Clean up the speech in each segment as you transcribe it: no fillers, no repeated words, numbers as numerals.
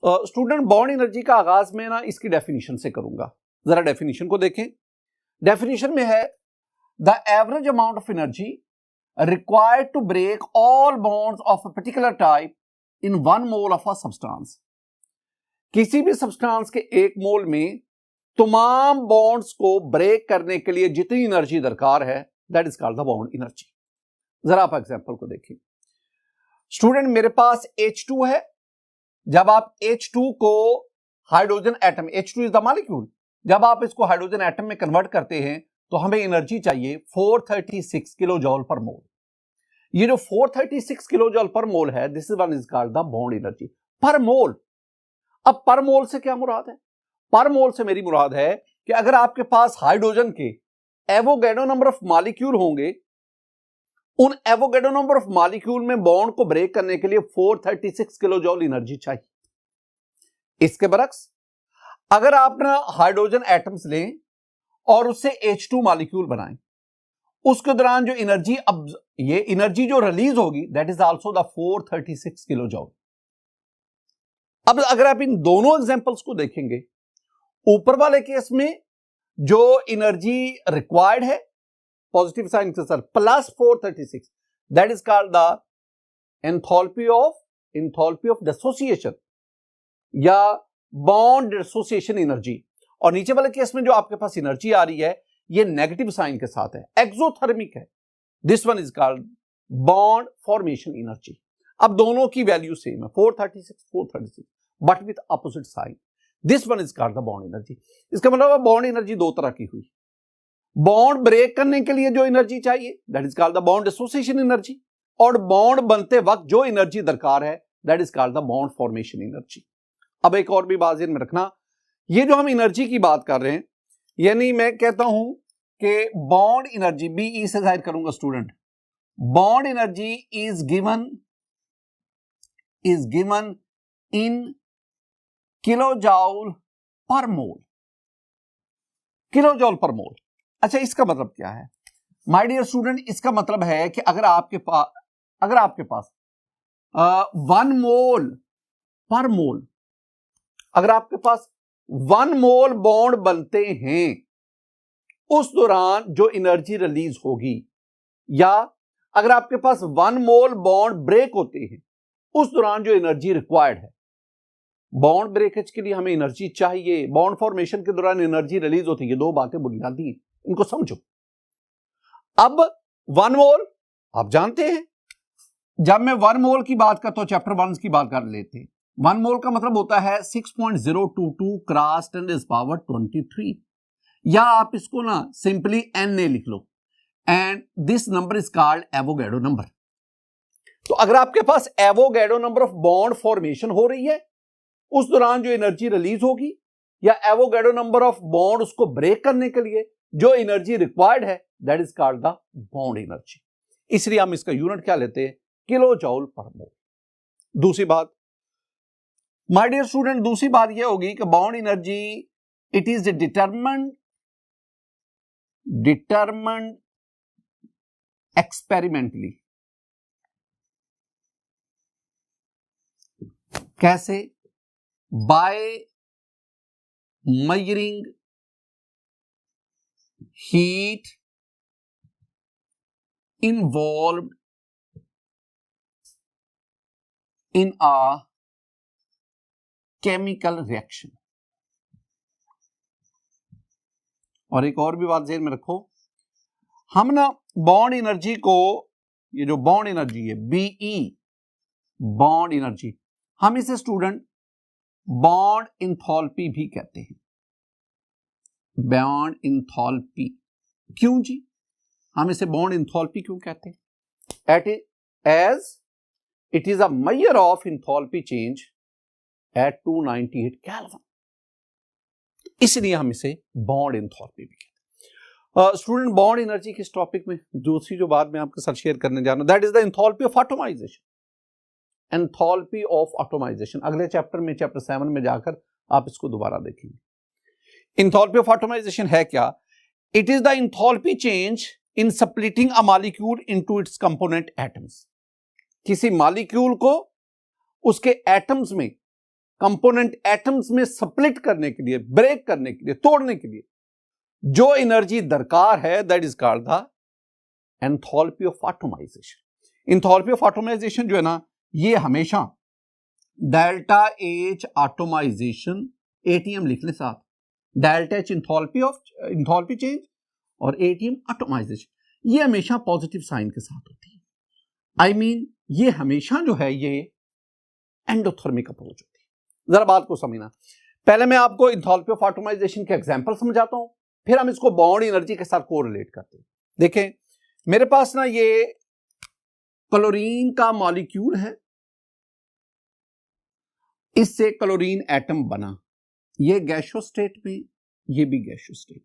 Student bond energy का आगाज में ना इसकी डेफिनेशन से करूंगा, जरा डेफिनेशन को देखें। डेफिनेशन में है the average amount of energy required to break all bonds of a particular type in 1 mole of a substance. किसी भी सब्सटेंस के 1 मोल में तमाम बॉन्ड्स को ब्रेक करने के लिए जितनी एनर्जी दरकार है that is called the bond energy. जरा आप एग्जांपल को देखिए। स्टूडेंट मेरे पास H2 है, जब आप H2 को hydrogen atom, H2 is the molecule, जब आप इसको हाइड्रोजन एटम में कन्वर्ट करते हैं तो हमें एनर्जी चाहिए 436 किलो जॉल पर मोल। ये जो 436 किलो जॉल पर मोल है this is one is called the bond energy पर मोल। अब पर मोल से क्या मुराद है? पर मोल से मेरी मुराद है कि अगर आपके पास हाइड्रोजन के एवोगैड्रो नंबर ऑफ मॉलिक्यूल होंगे, उन एवोगैड्रो नंबर ऑफ मॉलिक्यूल में बॉन्ड को ब्रेक करने के लिए 436 किलो जॉल एनर्जी चाहिए। इसके बरक्स अगर आप ना हाइड्रोजन एटम्स लें और उससे H2 मॉलिक्यूल बनाएं, उसके दौरान जो एनर्जी, अब ये एनर्जी जो रिलीज होगी that is also the 436 kilo जॉल। अब अगर आप इन दोनों एग्जांपल्स को देखेंगे, ऊपर वाले केस में जो एनर्जी रिक्वायर्ड है पॉजिटिव साइन के साथ plus 436 that is called the enthalpy of dissociation या बॉन्ड डिसोसिएशन एनर्जी। और नीचे वाले केस में जो आपके पास एनर्जी आ रही है ये नेगेटिव साइन के साथ है, एक्सोथर्मिक है। This one is called bond formation energy. अब दोनों की वैल्यू सेम है 436 but with opposite sign. This one is called the bond energy. इसका मतलब बॉन्ड एनर्जी दो तरह की हुई, बॉन्ड ब्रेक करने के लिए जो एनर्जी चाहिए that is called the bond dissociation energy, और बॉन्ड बनते वक्त जो एनर्जी दरकार है that is called the bond formation energy. अब एक और भी बात ध्यान में रखना, ये जो हम एनर्जी की बात कर रहे हैं, यानी मैं कहता हूं कि बॉन्ड एनर्जी BE से जाहिर करूंगा student, bond energy is given in kilo जॉल पर मोल। किलो जॉल पर मोल। अच्छा, इसका मतलब क्या है माय डियर स्टूडेंट? इसका मतलब है कि अगर आपके पास 1 मोल पर मोल, अगर आपके पास 1 मोल बॉन्ड बनते हैं, उस दौरान जो एनर्जी रिलीज होगी, या अगर आपके पास 1 मोल बॉन्ड ब्रेक होते हैं उस दौरान जो एनर्जी रिक्वायर्ड है, बॉन्ड ब्रेकेज के लिए हमें एनर्जी चाहिए, बॉन्ड फॉर्मेशन के दौरान एनर्जी रिलीज होती है, दो बातें बुनियादी हैं, इनको समझो। अब 1 मोल आप जानते हैं, जब मैं 1 मोल की बात करता हूं चैप्टर 1 की बात कर लेते हैं, 1 मोल का मतलब होता है 6.022 क्रॉस 10⁻23, या आप इसको ना सिंपली Na लिख लो, and this number is called Avogadro number. तो अगर आपके पास Avogadro number of bond formation हो रही है, उस दौरान जो एनर्जी रिलीज होगी, या एवोगैड्रो नंबर ऑफ बॉन्ड उसको ब्रेक करने के लिए जो एनर्जी रिक्वायर्ड है that is called the bond energy. इसलिए हम इसका यूनिट क्या लेते हैं? किलो जॉल पर मोल। दूसरी बात माय डियर स्टूडेंट, दूसरी बात यह होगी कि bond energy it is determined experimentally. कैसे? By measuring heat involved in a chemical reaction। और एक और भी बात ध्यान में रखो, हम ना बॉन्ड एनर्जी को, ये जो बॉन्ड एनर्जी है BE बॉन्ड एनर्जी, हम इसे स्टूडेंट बॉन्ड इंथैल्पी भी कहते हैं। बॉन्ड इंथैल्पी क्यों जी? हम इसे बॉन्ड इंथैल्पी क्यों कहते हैं? As it is a measure of enthalpy change at 298 kelvin, इसलिए हम इसे बॉन्ड इंथैल्पी भी कहते हैं। स्टूडेंट बॉन्ड एनर्जी किस टॉपिक में दूसरी जो बात मैं आपके साथ शेयर करने जा रहा हूं that is the enthalpy of atomization. Enthalpy of atomization अगले चैप्टर में, चैप्टर 7 में जाकर आप इसको दोबारा देखेंगे। एंथैल्पी ऑफ एटमाइजेशन है क्या? It is the enthalpy change in splitting a molecule into its component atoms. किसी मॉलिक्यूल को उसके एटम्स में कंपोनेंट एटम्स में स्प्लिट करने के लिए, ब्रेक करने के लिए, तोड़ने के लिए जो एनर्जी दरकार है, that is called the enthalpy of atomization. Enthalpy of atomization जो है ना, ये हमेशा डेल्टा एच एटमाइजेशन, एटीएम लिख ले साथ, डेल्टा एच एंथैल्पी चेंज और एटीएम एटमाइजेशन, ये हमेशा पॉजिटिव साइन के साथ होती है। आई मीन ये हमेशा जो है ये एंडोथर्मिक अप्रोच होती है। जरा बात को समझना, पहले मैं आपको एंथैल्पी ऑफ एटमाइजेशन के एग्जांपल समझाता हूं, फिर हम इसको बॉन्ड एनर्जी के साथ कोरिलेट करते हैं। देखें मेरे पास ना ये क्लोरीन का मॉलिक्यूल है, इससे क्लोरीन एटम बना, ये गैसियस स्टेट में, ये भी गैसियस स्टेट।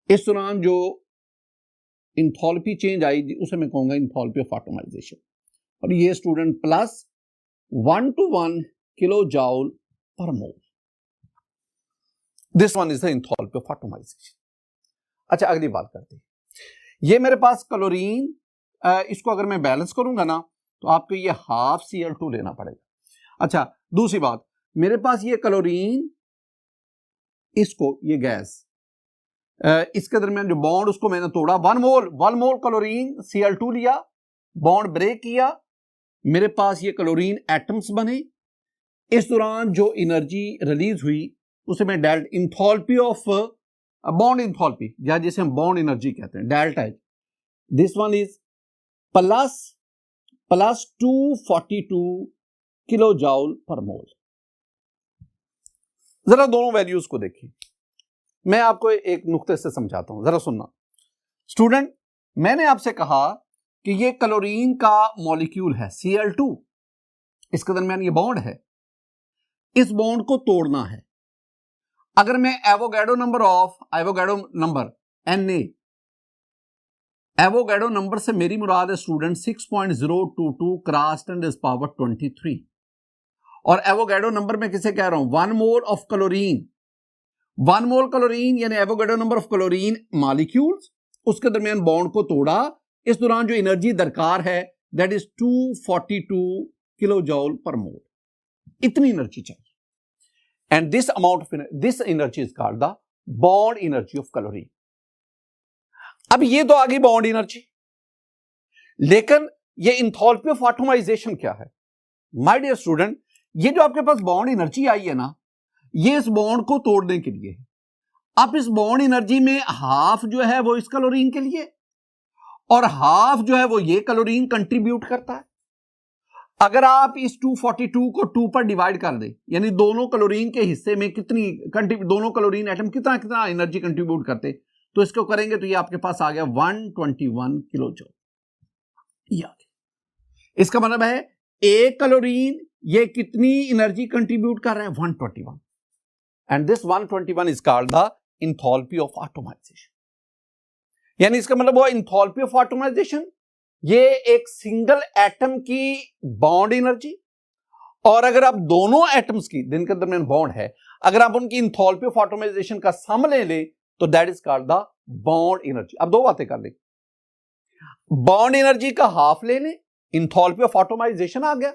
इस दौरान जो एंथैल्पी चेंज आई उसे मैं कहूंगा एंथैल्पी ऑफ एटमाइजेशन, और ये student plus 1 to 1 kilo joule per mole. This one is the enthalpy of atomization. अच्छा अगली बात करते हैं, ये मेरे पास क्लोरीन, इसको अगर मैं बैलेंस करूंगा ना तो आपको ये हाफ Cl2 लेना पड़ेगा। अच्छा दूसरी बात, मेरे पास ये क्लोरीन, इसको ये गैस, इसके दरमियान जो बॉन्ड उसको मैंने तोड़ा, 1 मोल क्लोरीन Cl2 लिया, बॉन्ड ब्रेक किया, मेरे पास ये क्लोरीन एटम्स बने। इस दौरान जो एनर्जी रिलीज हुई उसे मैं एंथैल्पी ऑफ बॉन्ड एंथैल्पी, या जिसे हम बॉन्ड एनर्जी कहते हैं, delta H, this one is plus 242 kilo joule per mole. जरा दोनों वैल्यूज को देखिए, मैं आपको एक नुक्ते से समझाता हूं, जरा सुनना स्टूडेंट। मैंने आपसे कहा कि ये क्लोरीन का मॉलिक्यूल है Cl2, इसके दरमियान ये बॉन्ड है, इस बॉन्ड को तोड़ना है। अगर मैं Avogadro number Na, Avogadro number से मेरी मुराद है स्टूडेंट 6.022 क्रॉस 10⁻23, और एवोगाड्रो नंबर में किसे कह रहा हूं, 1 mole of chlorine, 1 mole chlorine यानी Avogadro number of chlorine molecules, उसके दरमियान बॉन्ड को तोड़ा। इस दौरान जो एनर्जी दरकार है that is 242 kilo joule per मोल, इतनी एनर्जी चाहिए। And this energy is called the bond energy of chlorine. अब ये तो आ गई बॉन्ड एनर्जी, लेकिन ये एंथैल्पी ऑफ एटमाइजेशन क्या है? माय डियर स्टूडेंट, ये जो आपके पास बॉन्ड एनर्जी आई है ना, ये इस बॉन्ड को तोड़ने के लिए है। अब इस बॉन्ड एनर्जी में हाफ जो है वो इस क्लोरीन के लिए, और हाफ जो है वो ये क्लोरीन कंट्रीब्यूट करता है। अगर आप इस 242 को 2 पर डिवाइड कर दें, यानी दोनों क्लोरीन के हिस्से में दोनों क्लोरीन एटम कितना एनर्जी कंट्रीब्यूट करते, तो इसको करेंगे तो ये आपके पास आ गया 121 किलो जूल। ये आ गया। इसका मतलब है एक क्लोरीन ये कितनी एनर्जी कंट्रीब्यूट कर रहा है, 121, and this 121 is called the enthalpy of atomization. यानी इसका मतलब वो एंथैल्पी ऑफ एटमाइजेशन, ये एक सिंगल एटम की बॉन्ड एनर्जी, और अगर आप दोनों एटम्स की, जिनके दरमियान बॉन्ड है, अगर आप उनकी एंथैल्पी ऑफ एटमाइजेशन का सम ले लें तो that is called the bond energy. अब दो बातें कर लें, बॉन्ड एनर्जी का हाफ ले लें, एंथैल्पी ऑफ एटमाइजेशन आ गया,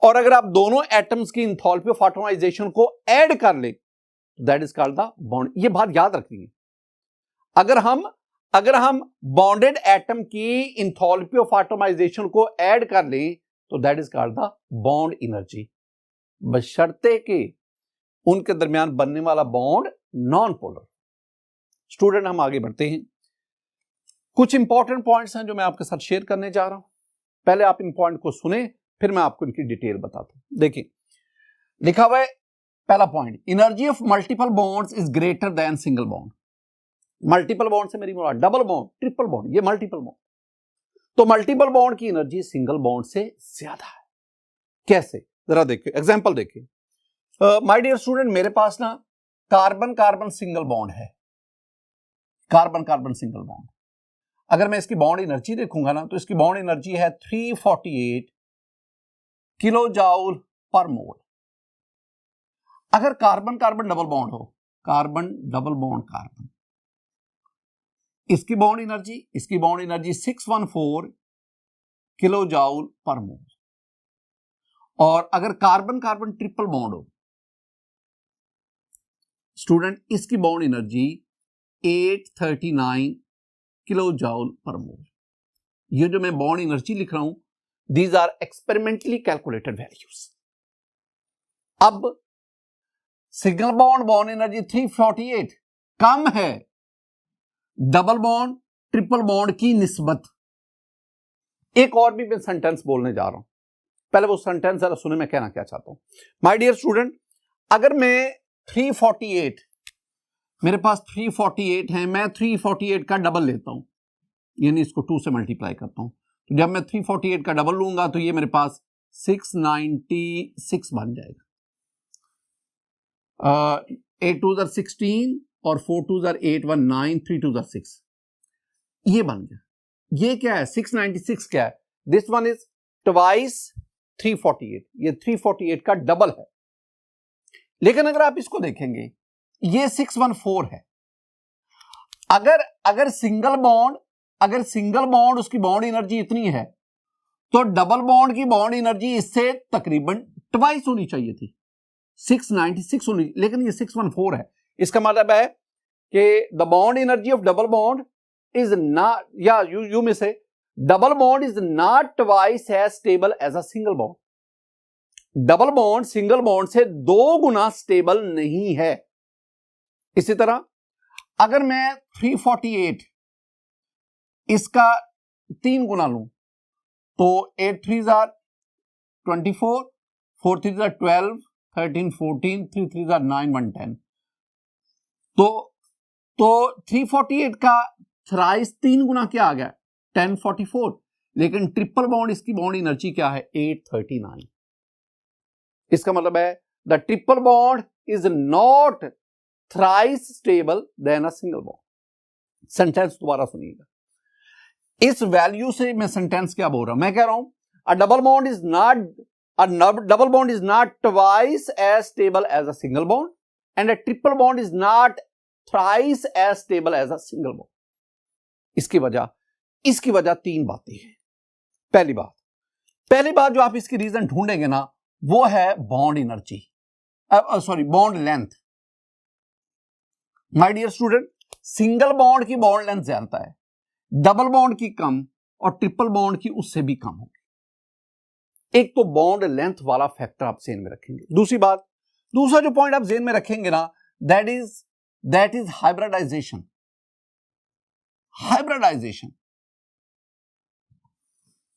और अगर आप दोनों एटम्स की एंथैल्पी ऑफ एटमाइजेशन को ऐड कर लें तो that is called the bond. ये बात याद रखनी है, अगर हम बॉन्डेड एटम की एंथैल्पी ऑफ एटमाइजेशन को ऐड कर लें तो that is called the bond energy, बशर्ते कि उनके दरमियान बनने वाला बॉन्ड नॉन पोलर। स्टूडेंट हम आगे बढ़ते हैं, कुछ इंपॉर्टेंट पॉइंट्स हैं जो मैं आपके साथ शेयर करने जा रहा हूं। पहले आप इन पॉइंट को सुने, फिर मैं आपको इनकी डिटेल बताता हूं। देखिए लिखा हुआ है पहला point, energy of multiple bonds is greater than single bond. Multiple bond से मेरी मुराद डबल बॉन्ड, ट्रिपल बॉन्ड, ये मल्टीपल बॉन्ड, तो मल्टीपल बॉन्ड की एनर्जी सिंगल बॉन्ड से ज्यादा है। कैसे, जरा देखिए एग्जांपल देखिए। माय डियर स्टूडेंट, मेरे पास ना कार्बन कार्बन सिंगल बॉन्ड है, कार्बन कार्बन सिंगल बॉन्ड। अगर मैं इसकी बॉन्ड एनर्जी देखूंगा ना तो इसकी बॉन्ड एनर्जी है 348 किलो जूल पर मोल। अगर कार्बन कार्बन डबल बॉन्ड हो, कार्बन डबल बॉन्ड कार्बन, इसकी bond energy 614 kilo joule per mole. और अगर कार्बन कार्बन ट्रिपल बॉन्ड हो, स्टूडेंट इसकी bond energy 839 kilo joule per mole. ये जो मैं बॉन्ड एनर्जी लिख रहा हूं, these are experimentally calculated values. अब सिंगल बॉन्ड एनर्जी 348 कम है डबल बॉन्ड ट्रिपल बॉन्ड की निस्बत। एक और भी मैं सेंटेंस बोलने जा रहा हूं, पहले वो सेंटेंस जरा सुने मैं कहना क्या चाहता हूं। माय डियर स्टूडेंट, अगर मैं 348, मेरे पास 348 है, मैं 348 का डबल लेता हूं, यानी इसको 2 से मल्टीप्लाई करता हूं, तो जब मैं 348 का डबल लूंगा तो ये मेरे पास 696 बन जाएगा। 8 2 are 16 और 4 2 are 8 1 9 3 2 are 6, ये बन गया। ये क्या है? 696 क्या है? दिस वन इज ट्वाइस 348, ये 348 का डबल है। लेकिन अगर आप इसको देखेंगे, ये 614 है। अगर सिंगल बॉन्ड उसकी बॉन्ड एनर्जी इतनी है, तो डबल बॉन्ड की बॉन्ड एनर्जी इससे तकरीबन ट्वाइस होनी चाहिए थी, 696 होनी, लेकिन ये 614 है। इसका मतलब है कि the bond energy of double bond is not, या यू में से double bond is not twice as stable as a single bond. Double bond single bond से 2 गुना स्टेबल नहीं है। इसी तरह अगर मैं 348 इसका 3 गुना लूं, तो 8 3 are 24, 4 3 are 12, 13 14, 3 3 are 9 1 10। तो 348 का थ्राइस 3 गुना क्या आ गया? 1044। लेकिन ट्रिपल बॉन्ड इसकी बॉन्ड एनर्जी क्या है? 839। इसका मतलब है the triple bond is not thrice stable then a single bond. Sentence दोबारा सुनिएगा, इस वैल्यू से मैं सेंटेंस क्या बोल रहा हूं? मैं कह रहा हूं a double bond is not twice as stable as a single bond and a triple bond is not thrice as stable as a single bond. इसकी वजह 3 बातें हैं। पहली बात जो आप इसकी रीजन ढूंढेंगे ना, वो है bond energy, bond length. My dear student, single bond की बॉन्ड लेंथ ज्यादा है, डबल बॉन्ड की कम, और ट्रिपल बॉन्ड की उससे भी कम होगी। एक तो बॉन्ड लेंथ वाला फैक्टर आप जेन में रखेंगे। दूसरा जो पॉइंट आप जेन में रखेंगे ना, दैट इज हाइब्रिडाइजेशन।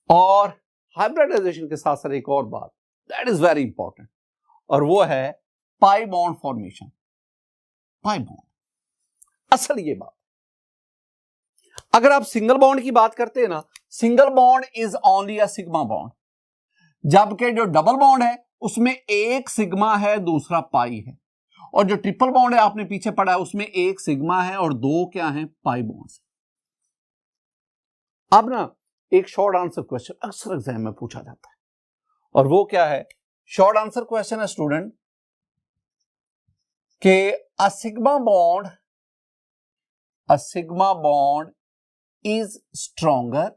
और हाइब्रिडाइजेशन के साथ साथ एक और बात दैट इज वेरी इंपॉर्टेंट, और वो है pi bond formation. Pi bond, असल ये बात, अगर आप सिंगल बॉन्ड की बात करते हैं ना, single bond is only a sigma bond, जबकि जो डबल बॉन्ड है उसमें एक सिग्मा है, दूसरा पाई है। और जो ट्रिपल बॉन्ड है, आपने पीछे पढ़ा है, उसमें एक सिग्मा है और 2 क्या है? Pi bonds. अब ना एक शॉर्ट आंसर क्वेश्चन अक्सर एग्जाम में पूछा जाता है, और वो क्या है? शॉर्ट आंसर क्वेश्चन है स्टूडेंट कि a sigma bond is stronger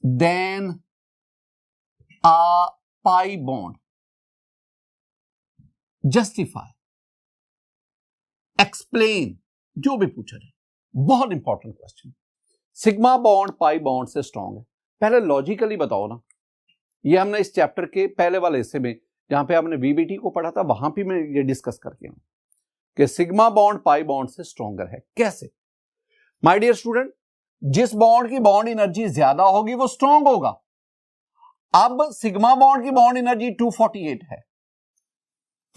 than a pi bond. Justify, explain, जो भी पूछा जाए। बहुत important question. Sigma bond pi bond से स्ट्रॉन्ग है। पहले लॉजिकली बताओ ना, ये हमने इस चैप्टर के पहले वाले हिस्से में जहां पे आपने वीबीटी को पढ़ा था, वहां पे मैं ये डिस्कस करके हूं कि सिग्मा बॉन्ड पाई बॉन्ड से स्ट्रॉन्गर है। कैसे? माय डियर स्टूडेंट, जिस बॉन्ड की बॉन्ड एनर्जी ज्यादा होगी वो स्ट्रॉन्ग होगा। अब सिग्मा बॉन्ड की बॉन्ड एनर्जी 248 है,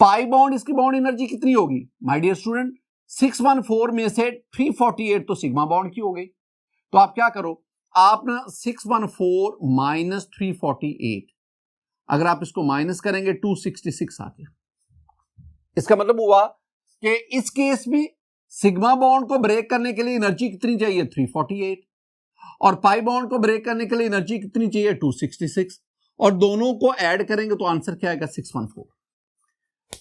पाई बॉन्ड इसकी बॉन्ड एनर्जी कितनी होगी? माय डियर स्टूडेंट, 614 में से 348 तो सिग्मा बॉन्ड की हो गई। तो आप क्या करो, आप ना 614 माइनस 348, अगर आप इसको माइनस करेंगे 266 आ गया। इसका मतलब हुआ कि इस केस में सिग्मा बॉन्ड को ब्रेक करने के लिए एनर्जी कितनी चाहिए? 348, और पाई बॉन्ड को ब्रेक करने के लिए एनर्जी कितनी चाहिए? 266, और दोनों को ऐड करेंगे तो आंसर क्या आएगा? 614।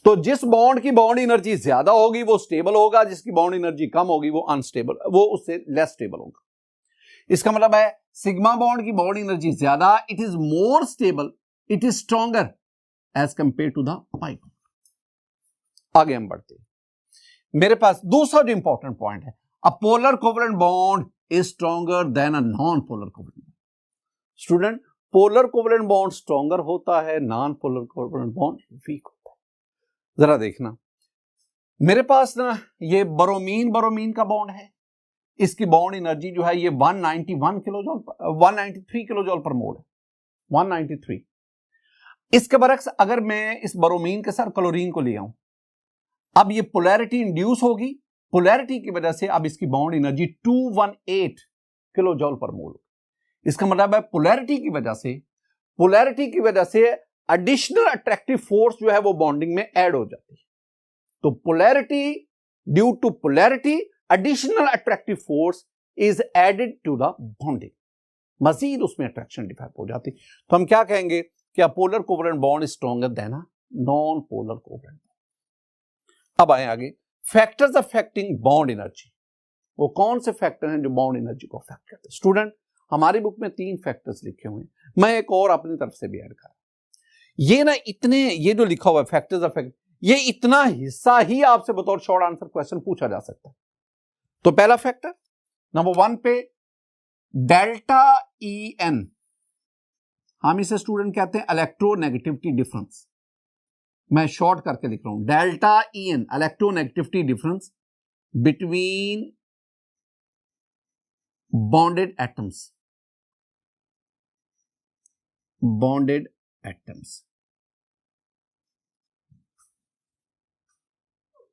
तो जिस बॉन्ड की बॉन्ड एनर्जी ज्यादा होगी वो स्टेबल होगा, जिसकी बॉन्ड एनर्जी कम होगी वो अनस्टेबल, वो उससे लेस स्टेबल होगा। इसका मतलब है सिग्मा बॉन्ड की बॉन्ड एनर्जी ज्यादा, it is more stable, it is stronger as compare to the pi bond. आगे हम बढ़ते हैं। मेरे पास दूसरा जो इंपॉर्टेंट पॉइंट है, a polar covalent bond is stronger than a non polar covalent bond. Student, polar covalent bond stronger होता है, non polar covalent bond weak होता है। जरा देखना, मेरे पास ना ये ब्रोमीन का बॉन्ड है, इसकी बॉन्ड एनर्जी जो है ये 193 किलोजोल पर मोल है, 193। इसके बरक्स अगर मैं इस ब्रोमीन के साथ क्लोरीन को ले आऊं, अब ये पोलैरिटी इंड्यूस होगी, पोलैरिटी की वजह से अब इसकी बॉन्ड एनर्जी 218 किलोजोल पर मोल। इसका मतलब है पोलैरिटी की वजह से एडिशनल अट्रैक्टिव फोर्स जो है वो बॉन्डिंग में ऐड हो जाती है। तो polarity, due to polarity additional attractive force is added to the bonding, मजीद उसमें अट्रैक्शन डेवलप हो जाती। तो हम क्या कहेंगे कि a polar covalent bond is stronger than a non polar covalent. अब आए आगे, फैक्टर्स अफेक्टिंग बॉन्ड एनर्जी। वो कौन से फैक्टर हैं जो बॉन्ड एनर्जी को अफेक्ट करते हैं? स्टूडेंट, हमारी बुक में 3 फैक्टर्स लिखे हुए हैं, मैं एक और अपनी तरफ से भी ऐड कर, ये ना इतने, ये जो लिखा हुआ है फैक्टर्स अफेक्ट, ये इतना हिस्सा ही आपसे बतौर शॉर्ट आंसर क्वेश्चन पूछा जा सकता है। तो पहला फैक्टर नंबर 1 पे डेल्टा ई एन, हम इसे स्टूडेंट कहते हैं इलेक्ट्रोनेगेटिविटी डिफरेंस, मैं शॉर्ट करके लिख रहा हूं, delta E N electronegativity difference between bonded atoms,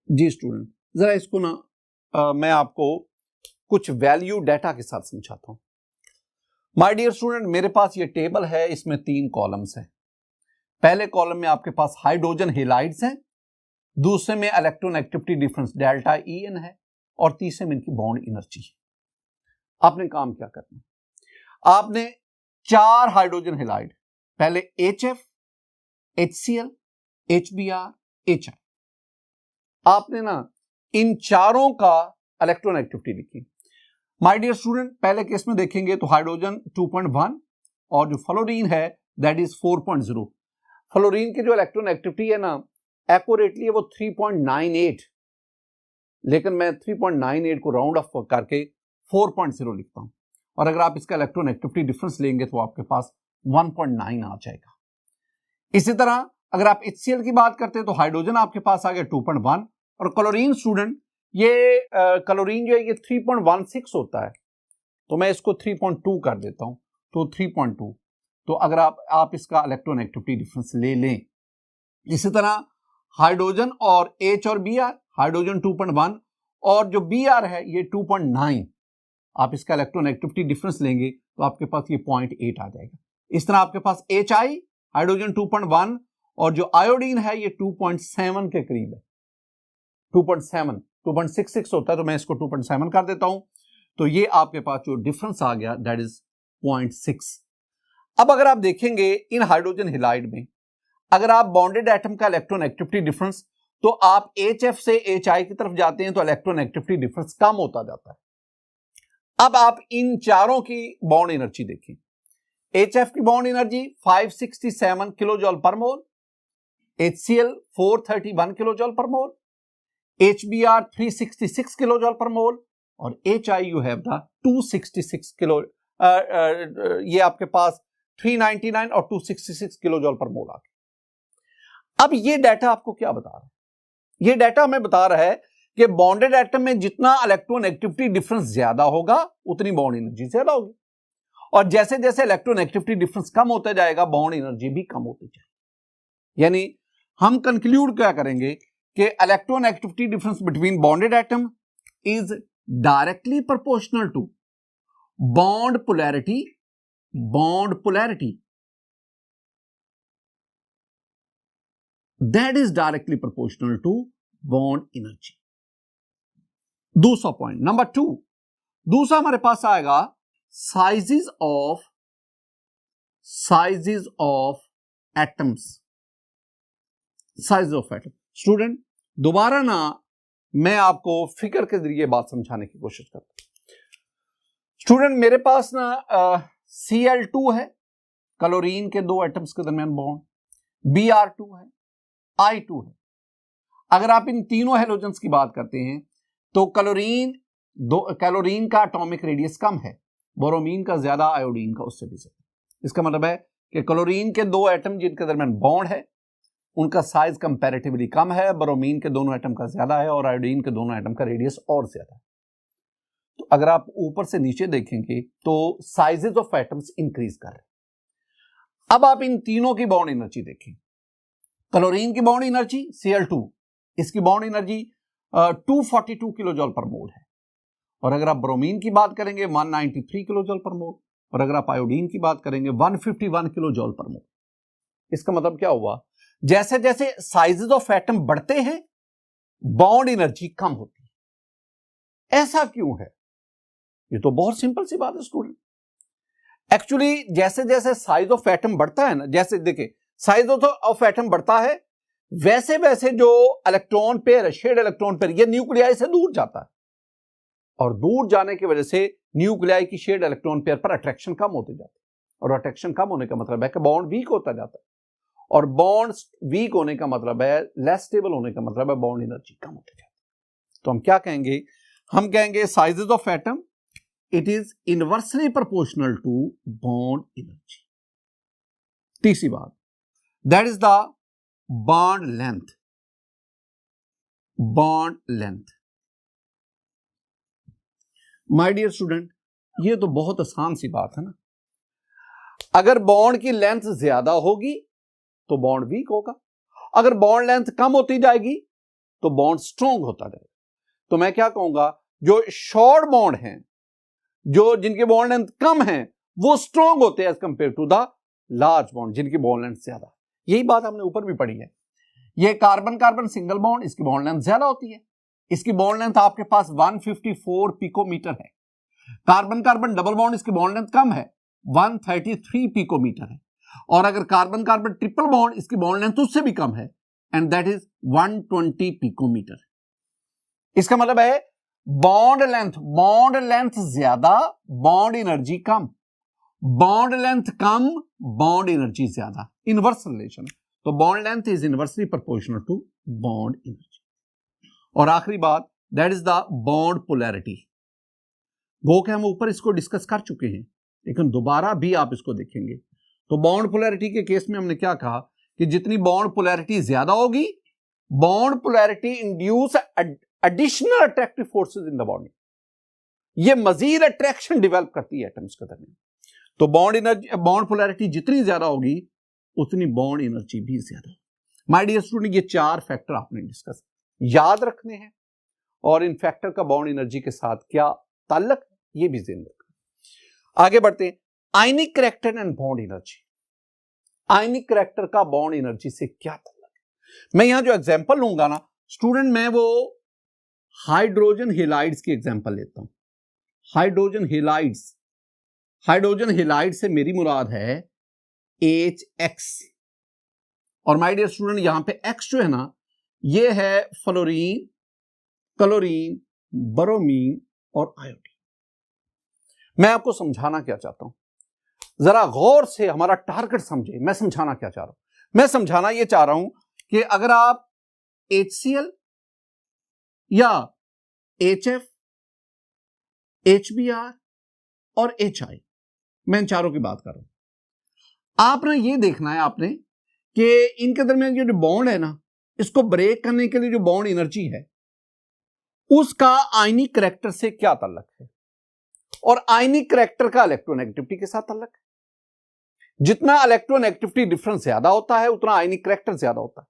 जी स्टूडेंट, जरा इसको ना मैं आपको कुछ वैल्यू डाटा के साथ समझाता हूं। माय डियर स्टूडेंट, मेरे पास ये टेबल है, इसमें 3 कॉलम्स हैं। पहले कॉलम में आपके पास हाइड्रोजन हेलाइड्स हैं, दूसरे में electronegativity difference delta E N है, और तीसरे में इनकी बॉन्ड एनर्जी है। आपने काम क्या करना है, आपने 4 हाइड्रोजन हेलाइड, पहले HF, HCl, HBr, HI, आपने ना इन चारों का इलेक्ट्रोनेगेटिविटी लिखी। माय डियर स्टूडेंट, पहले केस में देखेंगे तो हाइड्रोजन 2.1 और जो फ्लोरीन है दैट इज 4.0। फ्लोरीन की जो इलेक्ट्रोनेगेटिविटी है ना एक्यूरेटली है वो 3.98, लेकिन मैं 3.98 को राउंड ऑफ करके 4.0 लिखता हूं, और अगर आप इसका इलेक्ट्रोनेगेटिविटी डिफरेंस लेंगे तो आपके पास 1.9 आ जाएगा। इसी तरह अगर आप HCl की बात करते हैं तो हाइड्रोजन आपके पास आ गया 2.1, और क्लोरीन स्टूडेंट, ये क्लोरीन जो है ये 3.16 होता है, तो मैं इसको 3.2 कर देता हूं, तो 3.2। तो अगर आप इसका इलेक्ट्रोनेगेटिविटी डिफरेंस ले लें। इसी तरह हाइड्रोजन और H और Br, हाइड्रोजन 2.1 और जो Br है ये 2.9, आप इसका इलेक्ट्रोनेगेटिविटी डिफरेंस लेंगे तो आपके पास ये 0.8 आ जाएगा। इस तरह आपके पास HI, हाइड्रोजन 2.1 और जो आयोडीन है ये 2.7 के करीब है, 2.66 होता है, तो मैं इसको 2.7 कर देता हूं, तो ये आपके पास जो डिफरेंस आ गया दैट इज 0.6। अब अगर आप देखेंगे इन हाइड्रोजन हेलाइड में अगर आप बॉन्डेड एटम का इलेक्ट्रोनेगेटिविटी डिफरेंस, तो आप HF से HI की तरफ जाते हैं तो इलेक्ट्रोनेगेटिविटी डिफरेंस कम होता जाता है। अब आप इन चारों की बॉन्ड एनर्जी देखिए, HF की बॉन्ड एनर्जी 567 किलोजोल पर मोल, HCl 431 किलोजोल पर मोल, HBr 366 किलोजोल पर मोल, और HI you have the 266 kilo, ये आपके पास 399 और 266 किलोजोल पर मोल आ गया। अब ये डाटा आपको क्या बता रहा है? ये डाटा हमें बता रहा है कि बॉन्डेड एटम में जितना इलेक्ट्रोनेगेटिविटी डिफरेंस ज्यादा होगा उतनी बॉन्ड एनर्जी ज्यादा होगी, और जैसे जैसे इलेक्ट्रोनेगेटिविटी डिफरेंस कम होता जाएगा बॉन्ड एनर्जी भी कम होती जाएगी। यानी हम कंक्लूड क्या करेंगे कि electronegativity difference between bonded atom is directly proportional to bond polarity that is directly proportional to bond energy। दूसरा पॉइंट नंबर 2, दूसरा हमारे पास आएगा sizes of atoms, size of atom. Student दोबारा ना मैं आपको फिगर के जरिए बात समझाने की कोशिश करता हूं। स्टूडेंट मेरे पास ना Cl2 है, क्लोरीन के 2 एटम्स के दरमियान बॉन्ड, Br2 है, I2 है। अगर आप इन तीनों हेलोजन्स की बात करते हैं तो कैलोरीन का एटॉमिक रेडियस कम है, बोरोमीन का ज्यादा, आयोडीन का उससे भी ज्यादा। इसका मतलब है कि क्लोरीन के दो एटम जिनके दरमियान बॉन्ड है उनका साइज कंपैरेटिवली कम है, ब्रोमीन के दोनों एटम का ज्यादा है और आयोडीन के दोनों एटम का रेडियस और ज्यादा है। तो अगर आप ऊपर से नीचे देखेंगे तो साइजेस ऑफ एटम्स इंक्रीज कर रहे हैं। अब आप इन तीनों की बॉन्ड एनर्जी देखें। क्लोरीन की बॉन्ड एनर्जी Cl2, इसकी बॉन्ड एनर्जी 242 किलो जॉल पर मोल है। और अगर आप ब्रोमीन की बात करेंगे 193 किलो जॉल पर मोल, और अगर आप आयोडीन की बात करेंगे 151 किलो जॉल पर मोल। इसका मतलब क्या हुआ, जैसे जैसे साइजेस ऑफ एटम बढ़ते हैं बॉन्ड एनर्जी कम होती है। ऐसा क्यों है? ये तो बहुत सिंपल सी बात है स्टूडेंट। एक्चुअली जैसे जैसे साइज ऑफ एटम बढ़ता है ना, जैसे देखिए साइज ऑफ एटम बढ़ता है वैसे वैसे जो electron pair, shared electron pair, ये न्यूक्लियाई से दूर जाता है और दूर जाने की वजह से न्यूक्लियाई की शेड इलेक्ट्रॉन पेयर पर अट्रैक्शन कम होते जाते हैं। और अट्रैक्शन कम होने का मतलब है कि बॉन्ड वीक होता जाता है, और बॉन्ड वीक होने का मतलब है, लेस स्टेबल होने का मतलब है बॉन्ड एनर्जी कम होती जाती है। तो हम क्या कहेंगे, हम कहेंगे sizes of atom it is inversely proportional to bond energy. तीसरी बात, that is the bond length. Bond length, my dear student, ये तो बहुत आसान सी बात है ना। अगर बॉन्ड की लेंथ ज्यादा होगी तो बॉन्ड वीक होगा, अगर बॉन्ड लेंथ कम होती जाएगी तो बॉन्ड स्ट्रॉन्ग होता जाएगा। तो मैं क्या कहूंगा, जो शॉर्ट बॉन्ड हैं, जो जिनके बॉन्ड लेंथ कम है, वो स्ट्रॉन्ग होते हैं as compare to the large bond जिनकी बॉन्ड लेंथ ज्यादा। यही बात हमने ऊपर भी पढ़ी है। ये कार्बन कार्बन सिंगल बॉन्ड, इसकी बॉन्ड लेंथ ज्यादा होती है, इसकी बॉन्ड लेंथ आपके पास 154 पिकोमीटर है। कार्बन कार्बन डबल बॉन्ड, इसकी बॉन्ड लेंथ कम है, 133 पिकोमीटर है। और अगर कार्बन कार्बन ट्रिपल बॉन्ड, इसकी बॉन्ड लेंथ उससे भी कम है, एंड दैट इज 120 पिकोमीटर। इसका मतलब है बॉन्ड लेंथ ज्यादा, बॉन्ड एनर्जी कम, बॉन्ड लेंथ कम, बॉन्ड एनर्जी ज्यादा, इनवर्स रिलेशन। तो bond length is inversely proportional to bond energy. और आखिरी बात, that is the bond polarity. वो कि हम ऊपर इसको डिस्कस कर चुके हैं, लेकिन दोबारा भी आप इसको देखेंगे तो बॉन्ड पोलैरिटी के केस में हमने क्या कहा कि जितनी बॉन्ड पोलैरिटी ज्यादा होगी, bond polarity induce additional attractive forces in the body, ये मजीद अट्रैक्शन डेवलप करती है एटम्स के दरमियान। तो बॉन्ड पोलैरिटी जितनी ज्यादा होगी उतनी बॉन्ड एनर्जी भी ज्यादा। माय डियर स्टूडेंट, ये चार फैक्टर आपने डिस्कस याद रखने हैं, और इन फैक्टर का बॉन्ड एनर्जी के साथ क्या ताल्लुक है ये भी ध्यान रखना। आगे बढ़ते हैं, ionic character and bond energy. Ionic character का बॉन्ड एनर्जी से क्या ताल्लुक है? मैं यहां जो एग्जांपल लूंगा ना स्टूडेंट, मैं वो हाइड्रोजन हेलाइड्स की एग्जांपल लेता हूं। हाइड्रोजन हेलाइड से मेरी मुराद है HX। और माय डियर स्टूडेंट, यहां पे X जो है ना, ये है फ्लोरीन, क्लोरीन, ब्रोमीन और आयोडीन। मैं आपको समझाना क्या चाहता हूं, जरा गौर से हमारा टारगेट समझे। मैं समझाना क्या चाह रहा हूं, मैं समझाना यह चाह रहा हूं कि अगर आप HCl या HF, HBr और HI, मैं इन चारों की बात कर रहा हूं, आपने ये देखना है आपने कि इनके दरमियान जो बॉन्ड है ना, इसको ब्रेक करने के लिए जो बॉन्ड एनर्जी है उसका आयनिक करैक्टर से क्या ताल्लुक है, और आयनिक करैक्टर का इलेक्ट्रोनेगेटिविटी के साथ ताल्लुक है। जितना इलेक्ट्रोनेगेटिविटी डिफरेंस ज्यादा होता है उतना आयनिक करैक्टर ज्यादा होता है,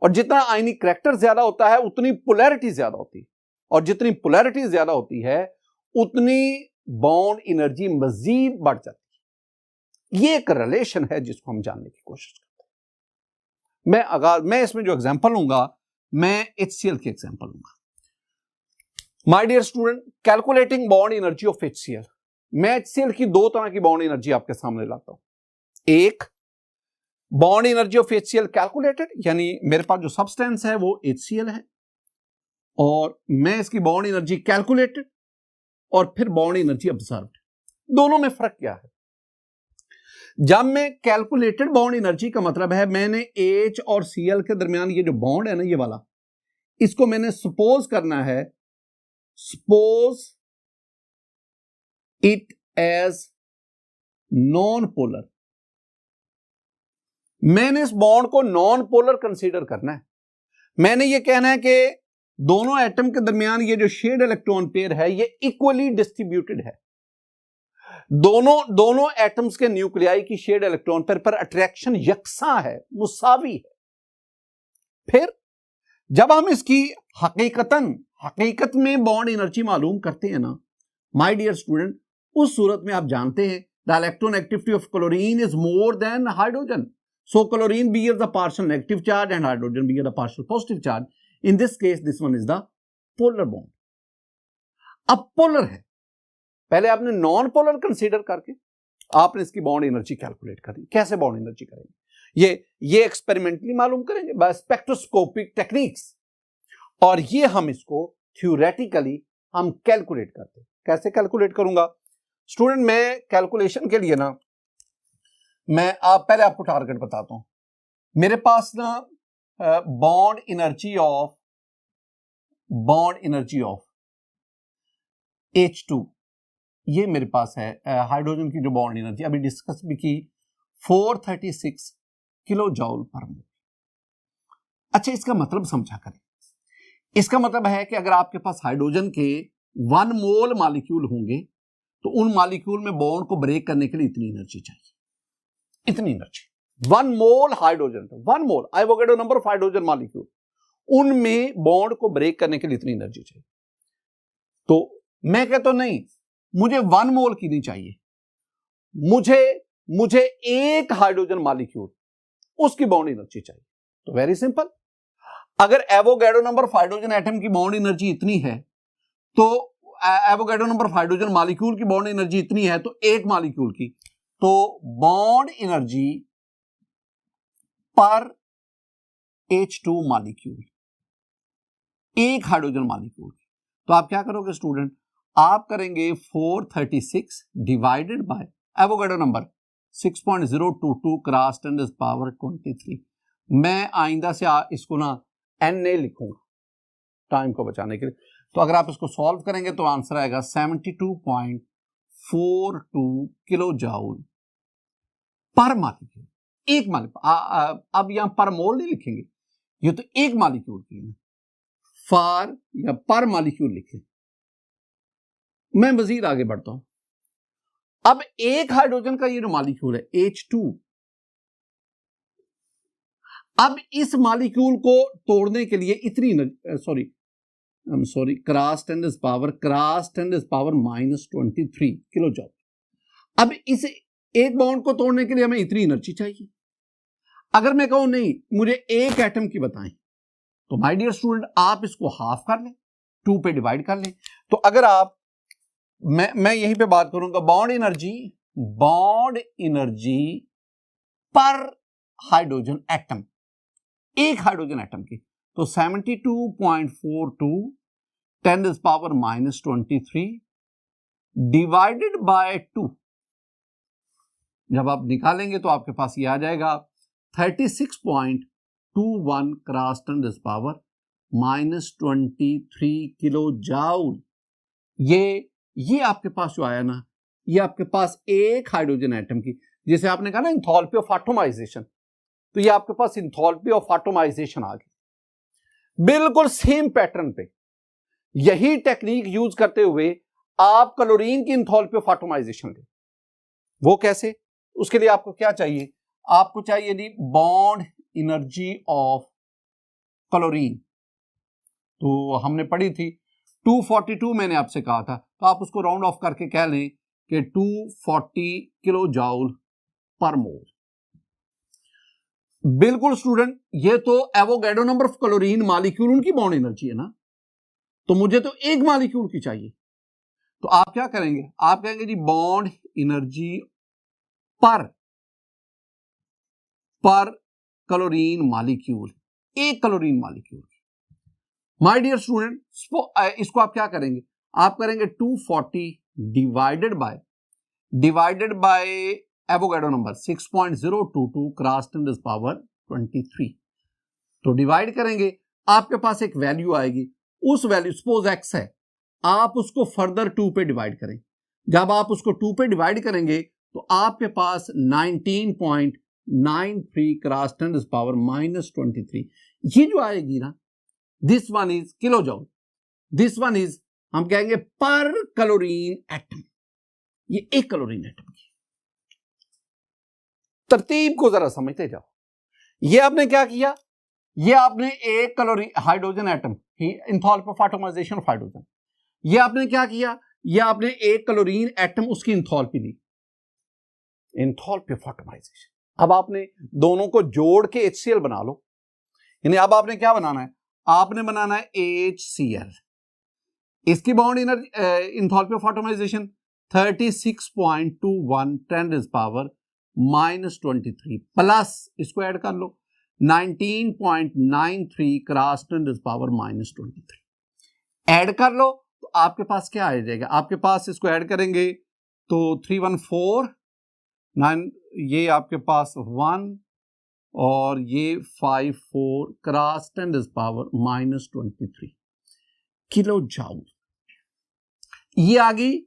और जितना आयनिक करैक्टर ज्यादा होता है उतनी पोलैरिटी ज्यादा होती है, और जितनी पोलैरिटी ज्यादा होती है उतनी बॉन्ड एनर्जी मजीद बढ़ जाती है। ये एक रिलेशन है जिसको हम जानने की कोशिश करते हैं। मैं इसमें जो एग्जांपल लूंगा, मैं HCl की एग्जांपल लूंगा। My dear student, calculating bond energy of HCl। मैं HCl की दो तरह की बॉन्ड एनर्जी आपके सामने लाता हूं। एक, bond energy of HCl calculated, यानी मेरे पास जो सब्सटेंस है वो HCl है, और मैं इसकी बॉन्ड एनर्जी कैलकुलेटेड और फिर बॉन्ड एनर्जी ऑब्जर्व्ड। दोनों में फर्क क्या है? जब मैं कैलकुलेटेड बॉन्ड एनर्जी का मतलब है मैंने H और Cl के दरमियान ये जो बॉन्ड है ना, ये वाला, इसको मैंने सपोज करना है, suppose it as non polar. मैंने इस बॉन्ड को नॉन पोलर कंसीडर करना है। मैंने ये कहना है कि दोनों एटम के दरमियान ये जो शेयर्ड इलेक्ट्रॉन पेयर है ये इक्वली डिस्ट्रीब्यूटेड है। दोनों एटम्स के न्यूक्लियाई की शेयर्ड इलेक्ट्रॉन पेयर पर अट्रैक्शन यकसा है, मुसावी है। फिर जब हम इसकी हकीकत में बॉन्ड एनर्जी मालूम करते हैं ना माय डियर स्टूडेंट, उस सूरत में आप जानते हैं the electron activity of chlorine is more than hydrogen, so chlorine bears the partial negative charge and hydrogen bears the partial positive charge. In this case this one is the polar bond. अब polar है, पहले आपने non polar consider करके आपने इसकी bond energy calculate करनी। कैसे bond energy करेंगे? ये एक्सपेरिमेंटली मालूम करेंगे बाय स्पेक्ट्रोस्कोपिक टेक्निक्स, और ये हम इसको थ्योरेटिकली हम कैलकुलेट करते हैं। कैसे कैलकुलेट करूंगा स्टूडेंट? मैं कैलकुलेशन के लिए ना पहले आपको टारगेट बताता हूं। मेरे पास ना बॉन्ड एनर्जी ऑफ H2 ये मेरे पास है, हाइड्रोजन की जो बॉन्ड एनर्जी अभी डिस्कस भी की, 436 किलो जूल पर मोल। अच्छा, इसका मतलब समझा करें। इसका मतलब है कि अगर आपके पास हाइड्रोजन के 1 मोल मॉलिक्यूल होंगे तो उन मॉलिक्यूल में बॉन्ड को ब्रेक करने के लिए इतनी एनर्जी चाहिए, इतनी energy. 1 mole hydrogen, 1 mole Avogadro number of hydrogen molecule, उनमें बॉन्ड को ब्रेक करने के लिए इतनी एनर्जी चाहिए। तो मैं कहता हूं नहीं, मुझे 1 मोल की नहीं चाहिए, मुझे एक हाइड्रोजन मॉलिक्यूल उसकी बॉन्ड एनर्जी चाहिए। तो वेरी सिंपल, अगर Avogadro number of hydrogen atom की बॉन्ड एनर्जी इतनी है तो Avogadro number of hydrogen molecule की बॉन्ड एनर्जी इतनी है तो एक मॉलिक्यूल की, तो बॉन्ड एनर्जी पर H2 मॉलिक्यूल, एक हाइड्रोजन मॉलिक्यूल। तो आप क्या करोगे स्टूडेंट? आप करेंगे 436 divided by Avogadro number 6.022 cross 10⁻23। मैं आइंदा से इसको ना Na लिखूंगा टाइम को बचाने के लिए। तो अगर आप इसको सॉल्व करेंगे तो आंसर आएगा 72.42 किलो जूल पर मॉलिक्यूल, एक मॉलिक्यूल। अब यहां पर मोल नहीं लिखेंगे, ये तो एक मॉलिक्यूल की है, फॉर या पर मॉलिक्यूल लिखें। मैं मजीद आगे बढ़ता हूं। अब एक हाइड्रोजन का ये जो मॉलिक्यूल है H2, अब इस मॉलिक्यूल को तोड़ने के लिए इतनी क्रॉस 10⁻⁻⁻23 किलो जूल। अब इस एक बॉन्ड को तोड़ने के लिए हमें इतनी एनर्जी चाहिए। अगर मैं कहूं नहीं मुझे एक एटम की बताएं, तो माय डियर स्टूडेंट आप इसको हाफ कर लें, 2 पे डिवाइड कर लें। तो अगर आप मैं यहीं पे बात करूंगा बॉन्ड एनर्जी पर हाइड्रोजन एटम, एक हाइड्रोजन एटम की, तो 72.42 10⁻⁻23 डिवाइडेड बाय 2। जब आप निकालेंगे तो आपके पास ये आ जाएगा 36.21 क्रॉस 10⁻⁻23 किलो जूल। ये आपके पास जो आया ना, ये आपके पास एक हाइड्रोजन एटम की, जैसे आपने कहा ना इंथैल्पी ऑफ एटोमाइजेशन, तो ये आपके पास इंथैल्पी ऑफ एटोमाइजेशन आ गई। बिल्कुल सेम पैटर्न पे यही टेक्निक यूज करते हुए आप क्लोरीन की इंथैल्पी ऑफ एटोमाइजेशन ले। वो कैसे? उसके लिए आपको क्या चाहिए? आपको चाहिए जी बॉन्ड एनर्जी ऑफ क्लोरीन। तो हमने पढ़ी थी 242, मैंने आपसे कहा था, तो आप उसको राउंड ऑफ करके कह लें कि 240 किलो जूल पर मोल। बिल्कुल स्टूडेंट, ये तो Avogadro number of chlorine molecule उनकी बॉन्ड एनर्जी है ना, तो मुझे तो एक मॉलिक्यूल की चाहिए। तो आप क्या करेंगे? आप कहेंगे जी bond energy per chlorine molecule, एक chlorine molecule. My dear student, इसको आप क्या करेंगे? आप करेंगे 240 divided by Avogadro number 6.022 cross 10⁻23। तो डिवाइड करेंगे, आपके पास एक वैल्यू आएगी, उस वैल्यू सपोज x है, आप उसको फर्दर 2 पे डिवाइड करें। जब आप उसको 2 पे डिवाइड करेंगे तो आपके पास 19.93 क्रॉस 10 पावर -23 ये जो आएगी ना, this one is kilo जॉल, this one is हम कहेंगे पर कैलोरीन एटम। ये एक कैलोरीन एटम की तरतीब को जरा समझते जाओ। ये आपने क्या किया, ये आपने एक कैलोरी hydrogen atom, enthalpy of atomization of hydrogen, ये आपने क्या किया, ये आपने एक कैलोरीन एटम उसकी एंथैल्पी ली, एंथैल्पी ऑफ एटमाइजेशन। अब आपने दोनों को जोड़ के HCl बना लो, यानी अब आपने क्या बनाना है, आपने बनाना है HCl। इसकी bond enthalpy of atomization 36.21 10 power -23 plus इसको ऐड कर लो 19.93 क्रॉस 10 पावर -23 ऐड कर लो तो आपके पास क्या आ जाएगा, आपके पास इसको ऐड करेंगे तो 314 ये आपके पास 1 और ये 54 क्रॉस 10 पावर -23 किलो जूल। ये आ गई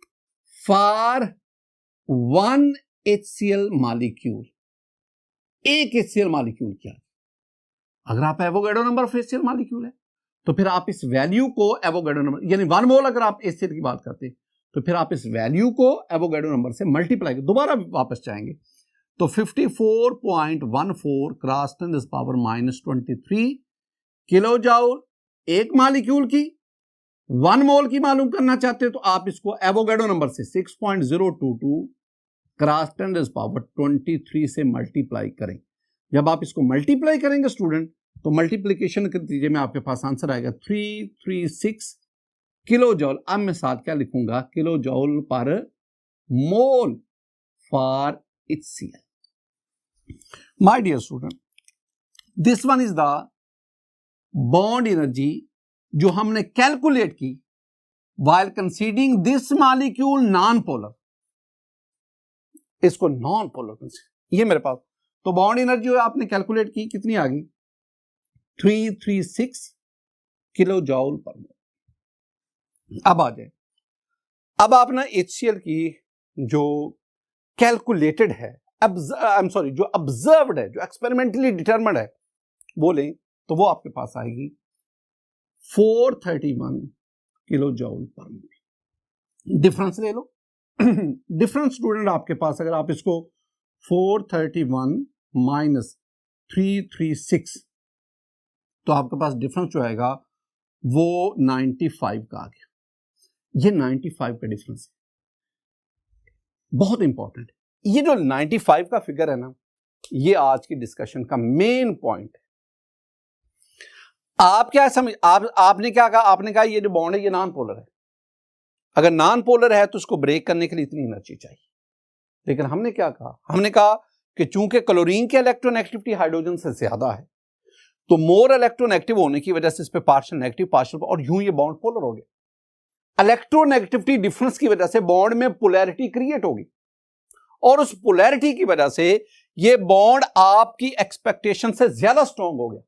फॉर 1 HCl मॉलिक्यूल, एक HCl मॉलिक्यूल क्या। अगर आप Avogadro number of HCl molecule है तो फिर आप इस वैल्यू को एवोगैड्रो नंबर यानी 1 मोल अगर आप HCl की बात करते हैं तो फिर आप इस वैल्यू को एवोगैड्रो नंबर से मल्टीप्लाई दोबारा वापस जाएंगे तो 54.14 क्रॉस 10 पावर -23 किलो जूल एक मॉलिक्यूल की। 1 मोल की मालूम करना चाहते हैं तो आप इसको एवोगैड्रो नंबर से 6.022 क्रॉस 10 पावर 23 से मल्टीप्लाई करें। जब आप इसको मल्टीप्लाई करेंगे स्टूडेंट तो मल्टीप्लिकेशन के नतीजे में आपके पास आंसर आएगा 336 किलो जूल। अब मैं साथ क्या लिखूंगा, kilo joule per mole for HCl। My dear student, this one is the bond energy जो हमने कैलकुलेट की while considering this molecule non polar, इसको नॉन पोलर ये मेरे पास तो बॉन्ड एनर्जी आपने कैलकुलेट की कितनी आ गई 336 किलो जूल पर मोल। अब आ जाए, अब आप ना HCl की जो कैलकुलेटेड है जो ऑब्जर्व्ड है, जो एक्सपेरिमेंटली डिटरमिन्ड है बोले तो वो आपके पास आएगी 431 किलो जूल पर मोल। डिफरेंस ले लो डिफरेंस स्टूडेंट आपके पास अगर आप इसको 431 माइनस 336 तो आपके पास डिफरेंस जो आएगा वो 95 का आ गया। ये 95 का डिफरेंस है, बहुत इंपॉर्टेंट। ये जो 95 का फिगर है ना, ये आज की डिस्कशन का मेन पॉइंट है। आप क्या समझ आपने क्या कहा, आपने कहा ये जो बॉन्ड है ये नॉन पोलर है। अगर नॉन पोलर है तो उसको ब्रेक करने के लिए इतनी एनर्जी चाहिए, लेकिन हमने क्या कहा, हमने कहा कि चूंकि क्लोरीन की इलेक्ट्रोनेगेटिविटी हाइड्रोजन से ज्यादा है तो मोर इलेक्ट्रोनेगेटिव होने की वजह से इस पे पार्शियल नेगेटिव पार्शियल और यूं ये बॉन्ड पोलर हो गया। इलेक्ट्रोनेगेटिविटी डिफरेंस की वजह से बॉन्ड में पोलैरिटी क्रिएट होगी और उस पोलैरिटी की वजह से ये बॉन्ड आपकी एक्सपेक्टेशन से ज्यादा स्ट्रॉन्ग हो गया।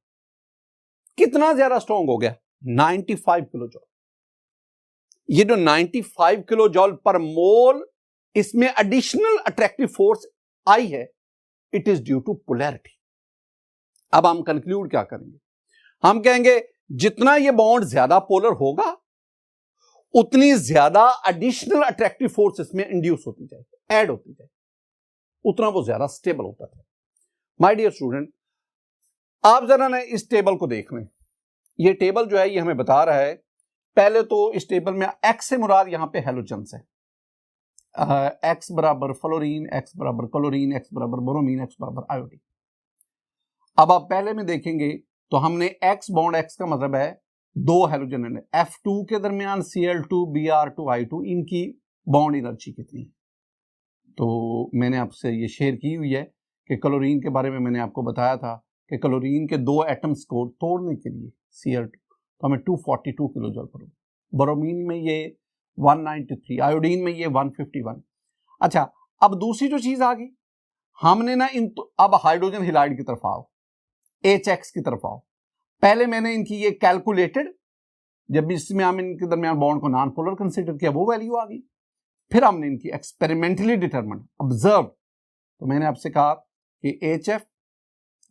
कितना ज्यादा स्ट्रॉन्ग हो गया 95 किलो जूल। ये जो 95 किलो जूल पर मोल इसमें एडिशनल अट्रैक्टिव फोर्स आई है, it is due to polarity. अब हम कंक्लूड क्या करेंगे, हम कहेंगे जितना ये बॉन्ड ज्यादा पोलर होगा उतनी ज्यादा एडिशनल अट्रैक्टिव फोर्स इसमें इंड्यूस होती जाएगी, ऐड होती जाएगी, उतना वो ज्यादा स्टेबल होता है। माय डियर स्टूडेंट, आप जरा ना इस टेबल को देख लें। ये टेबल जो है ये हमें बता रहा है, पहले तो इस टेबल में एक्स से मुराद यहां पे हैलोजन्स है, एक्स बराबर फ्लोरीन, एक्स बराबर क्लोरीन, एक्स बराबर ब्रोमीन, एक्स बराबर आयोडीन। अब आप पहले में देखेंगे तो हमने एक्स बॉन्ड, एक्स का मतलब है दो हैलोजन है, F2 के दरमियान Cl2 Br2 I2, इनकी बॉन्ड एनर्जी कितनी है। तो मैंने आपसे ये शेयर की हुई है कि क्लोरीन के बारे में मैंने आपको बताया था कि क्लोरीन के दो एटम्स को तोड़ने के लिए Cl2 तो हमें 242 किलो जूल पर, ब्रोमीन में ये 193, आयोडीन में ये 151। अच्छा, अब दूसरी जो चीज आ गई, हमने ना अब हाइड्रोजन हैलाइड की तरफ आओ, HX की तरफ आओ। पहले मैंने इनकी ये कैलकुलेटेड, जब इसमें हम इनके दरमियान बॉन्ड को नॉन पोलर कंसीडर किया वो वैल्यू आ गई। फिर हमने इनकी एक्सपेरिमेंटली डिटरमाइंड ऑब्जर्व, तो मैंने आपसे कहा कि HF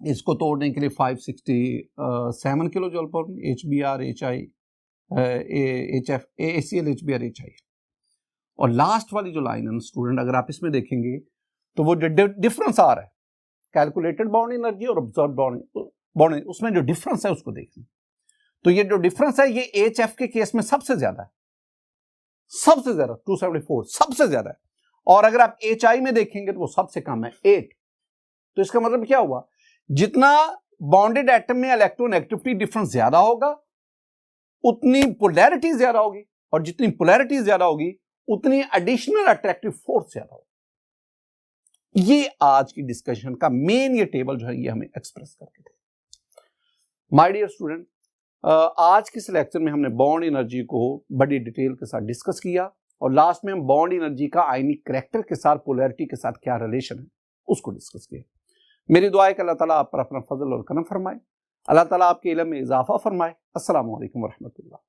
इसको तोड़ने के लिए 567 किलो जूल पर HBr HI HF ACl HBr HI। और लास्ट वाली जो लाइन है स्टूडेंट, अगर आप इसमें देखेंगे तो वो जो डिफरेंस आ रहा है कैलकुलेटेड बॉन्ड एनर्जी और ऑब्जर्व बॉन्ड, उसमें जो डिफरेंस है उसको देखें। तो ये जो डिफरेंस है ये HF के केस में सबसे ज्यादा है, सबसे ज्यादा 274 सबसे ज्यादा है। और अगर आप HI में देखेंगे तो वो सबसे कम है 8। तो इसका मतलब क्या हुआ, जितना बॉन्डेड एटम में इलेक्ट्रोनेगेटिविटी डिफरेंस ज्यादा होगा उतनी पोलैरिटी ज्यादा होगी, और जितनी पोलैरिटी ज्यादा होगी उतनी एडिशनल अट्रैक्टिव फोर्स ज्यादा होगी। ये आज की डिस्कशन का मेन ये टेबल जो है ये हमें एक्सप्रेस करके थे। माय डियर स्टूडेंट, आज के इस लेक्चर में हमने बॉन्ड एनर्जी को बड़ी डिटेल के साथ डिस्कस किया, और लास्ट में हम बॉन्ड एनर्जी का आयनिक करैक्टर के साथ पोलैरिटी के साथ क्या रिलेशन है उसको डिस्कस किया। मेरी दुआ है कि अल्लाह ताला आप पर अपना फजल और करम फरमाए, अल्लाह ताला आपके इल्म में इजाफा फरमाए। अस्सलामु अलैकुम व रहमतुल्लाह।